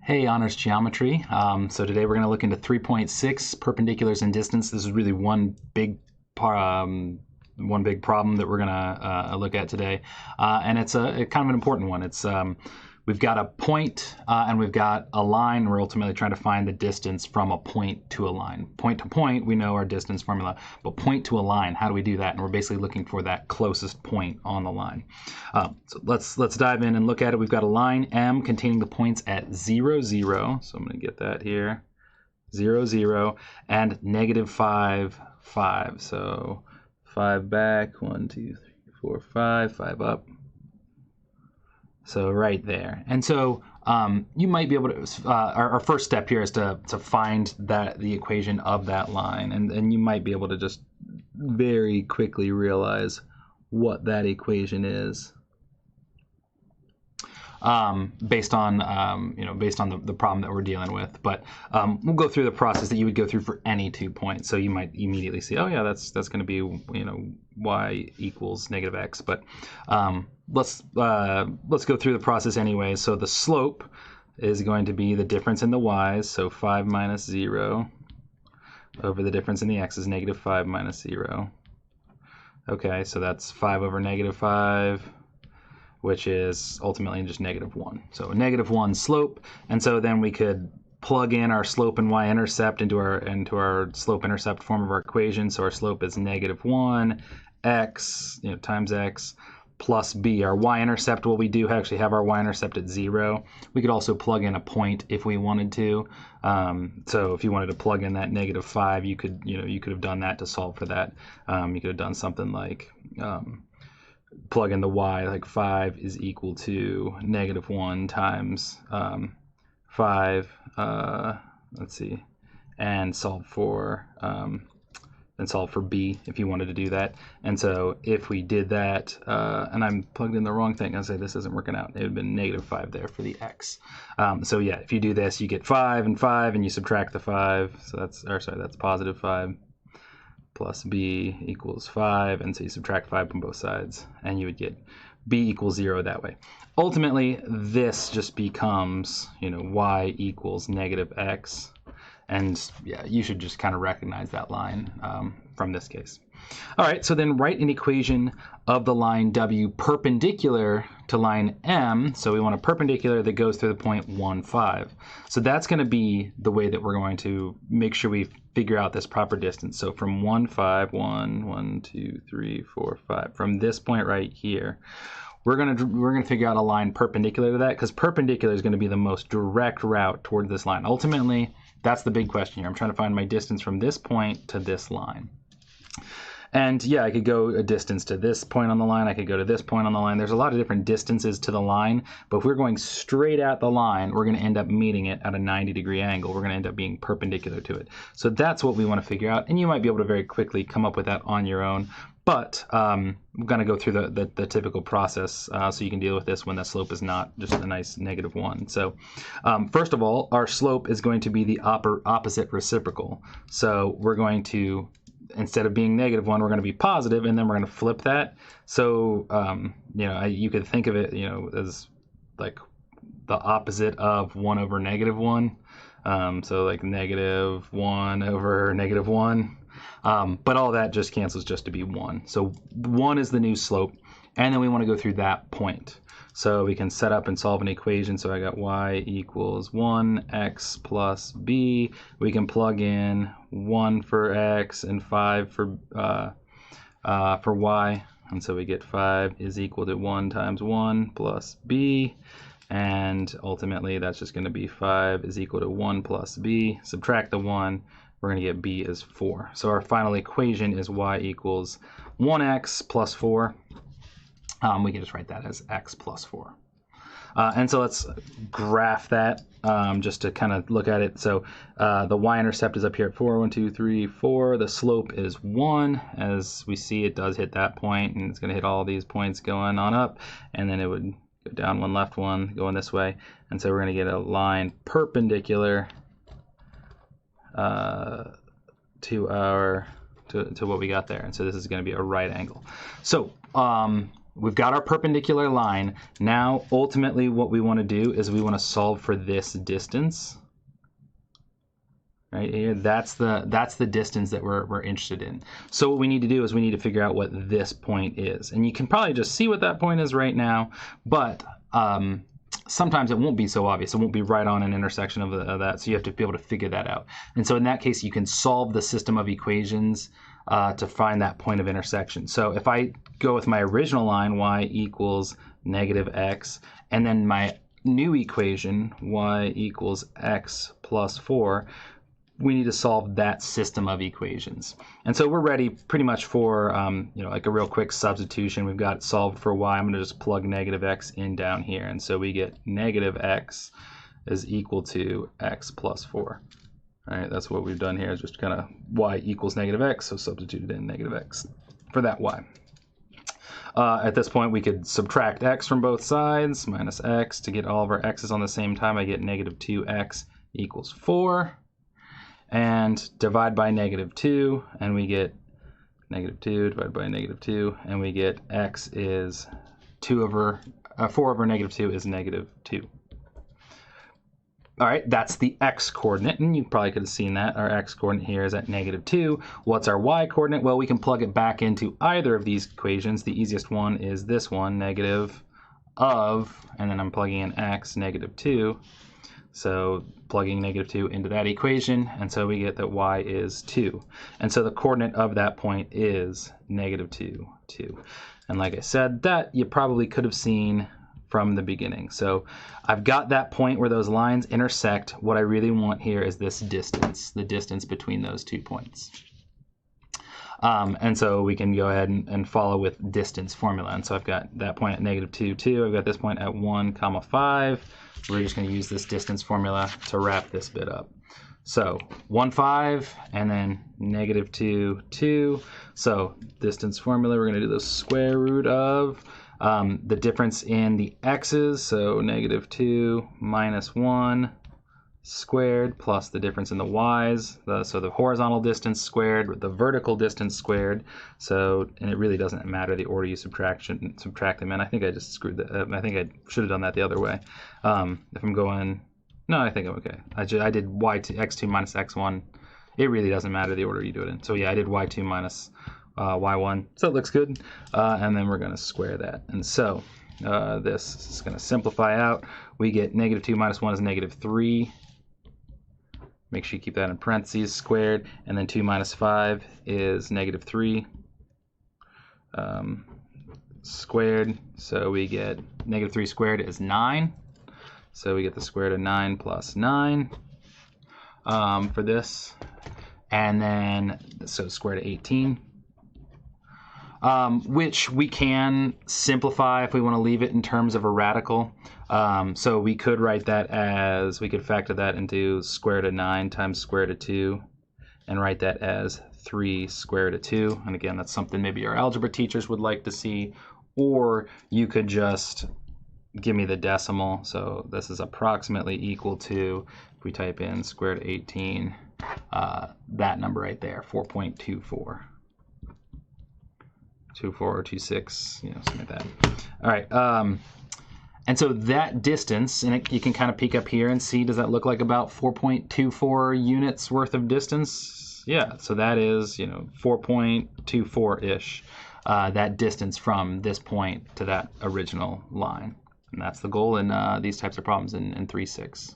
Hey, honors geometry. So today we're going to look into 3.6 perpendiculars and distance. This is really one big problem that we're going to look at today, and it's a kind of an important one. It's we've got a point and we've got a line. We're ultimately trying to find the distance from a point to a line. Point to point, we know our distance formula, but point to a line, how do we do that? And we're basically looking for that closest point on the line. So let's dive in and look at it. We've got a line M containing the points at 0, 0. So I'm going to get that here. 0, 0, and negative 5, 5. So 5 back, 1, 2, 3, 4, 5, 5 up. So right there. And so you might be able to, our first step here is to find the equation of that line. And you might be able to just very quickly realize what that equation is based on the problem that we're dealing with. But we'll go through the process that you would go through for any 2 points. So you might immediately see, oh yeah, that's going to be, y equals negative x. But let's go through the process anyway. So the slope is going to be the difference in the y's. So 5 minus 0 over the difference in the x is negative 5 minus 0. Okay, so that's 5 over negative 5, which is ultimately just negative 1. So negative 1 slope, and so then we could plug in our slope and y-intercept into our slope-intercept form of our equation. So our slope is negative 1 x times x plus b. Our y-intercept, well, we do actually have our y-intercept at 0. We could also plug in a point if we wanted to. So if you wanted to plug in that negative 5, you could have done that to solve for that. You could have done something like plug in the y, like 5 is equal to negative 1 times 5, let's see, and solve for b if you wanted to do that. And so if we did that, and I'm plugged in the wrong thing, I say this isn't working out. It would have been negative 5 there for the x. So yeah, if you do this, you get 5 and 5, and you subtract the 5. So that's positive 5. Plus b equals 5, and so you subtract 5 from both sides, and you would get b equals 0 that way. Ultimately, this just becomes, y equals negative x, and yeah, you should just kind of recognize that line from this case. All right, so then write an equation of the line W perpendicular to line M. So we want a perpendicular that goes through the point 1, 5. So that's going to be the way that we're going to make sure we figure out this proper distance. So from 1, 5, 1, 2, 3, 4, 5, from this point right here, we're gonna figure out a line perpendicular to that, because perpendicular is going to be the most direct route toward this line. Ultimately, that's the big question here. I'm trying to find my distance from this point to this line. And yeah, I could go a distance to this point on the line. I could go to this point on the line. There's a lot of different distances to the line, but if we're going straight at the line, we're going to end up meeting it at a 90-degree angle. We're going to end up being perpendicular to it. So that's what we want to figure out, and you might be able to very quickly come up with that on your own. But I'm going to go through the typical process so you can deal with this when the slope is not just a nice negative 1. So first of all, our slope is going to be the opposite reciprocal. So we're going to, instead of being negative 1, we're going to be positive, and then we're going to flip that. So you could think of it as like the opposite of 1 over negative 1. So like negative 1 over negative 1. But all that just cancels just to be 1. So 1 is the new slope, and then we want to go through that point. So we can set up and solve an equation. So I got y equals 1x plus b. We can plug in 1 for x and 5 for y. And so we get 5 is equal to 1 times 1 plus b. And ultimately, that's just going to be 5 is equal to 1 plus b. Subtract the 1. We're going to get b is 4. So our final equation is y equals 1x plus 4. We can just write that as x plus 4. And so let's graph that just to kind of look at it. So the y-intercept is up here at 4, 1, 2, 3, 4. The slope is 1. As we see, it does hit that point, and it's going to hit all these points going on up, and then it would go down 1, left 1, going this way. And so we're going to get a line perpendicular to what we got there. And so this is going to be a right angle. So we've got our perpendicular line. Now, ultimately, what we want to do is we want to solve for this distance. Right here, that's the distance that we're interested in. So what we need to do is we need to figure out what this point is. And you can probably just see what that point is right now, but sometimes it won't be so obvious. It won't be right on an intersection of that, so you have to be able to figure that out. And so in that case, you can solve the system of equations to find that point of intersection. So if I go with my original line, y equals negative x, and then my new equation, y equals x plus 4, we need to solve that system of equations. And so we're ready pretty much for like a real quick substitution. We've got it solved for y. I'm going to just plug negative x in down here. And so we get negative x is equal to x plus 4. All right, that's what we've done here, is just kind of y equals negative x, so substituted in negative x for that y. At this point, we could subtract x from both sides, minus x. To get all of our x's on the same time, I get negative 2x equals 4. And divide by negative 2, and we get negative 2 divided by negative 2, and we get x is 4 over negative 2 is negative 2. All right, that's the x coordinate, and you probably could have seen that. Our x coordinate here is at negative 2. What's our y coordinate? Well, we can plug it back into either of these equations. The easiest one is this one, negative of, and then I'm plugging in x, negative 2. So plugging negative 2 into that equation, and so we get that y is 2. And so the coordinate of that point is negative 2, 2. And like I said, that you probably could have seen from the beginning. So I've got that point where those lines intersect. What I really want here is this distance, the distance between those 2 points. And so we can go ahead and follow with distance formula. And so I've got that point at negative 2, 2. I've got this point at 1, 5. We're just going to use this distance formula to wrap this bit up. So 1, 5, and then negative 2, 2. So distance formula, we're going to do the square root of the difference in the x's. So negative 2 minus 1 squared plus the difference in the y's. So the horizontal distance squared with the vertical distance squared. So, and it really doesn't matter the order you subtract them in. I think I just screwed that up. I think I should have done that the other way. If I'm going, no, I think I'm okay. I did x2 minus x1. It really doesn't matter the order you do it in. So yeah, I did y2 minus y1. So it looks good. And then we're going to square that. And so this is going to simplify out. We get negative 2 minus 1 is negative 3. Make sure you keep that in parentheses, squared, and then 2 minus 5 is negative 3 squared. So we get negative 3 squared is 9. So we get the square root of 9 plus 9 for this. And then, so square root of 18. Which we can simplify if we want to leave it in terms of a radical. So we could write that as, we could factor that into square root of 9 times square root of 2 and write that as 3 square root of 2. And again, that's something maybe our algebra teachers would like to see. Or you could just give me the decimal. So this is approximately equal to, if we type in square root of 18, that number right there, 4.24. 24 or 26, you know, something like that. All right, and so that distance, and you can kind of peek up here and see, does that look like about 4.24 units worth of distance? Yeah, so that is, 4.24-ish, that distance from this point to that original line. And that's the goal in these types of problems in 3-6.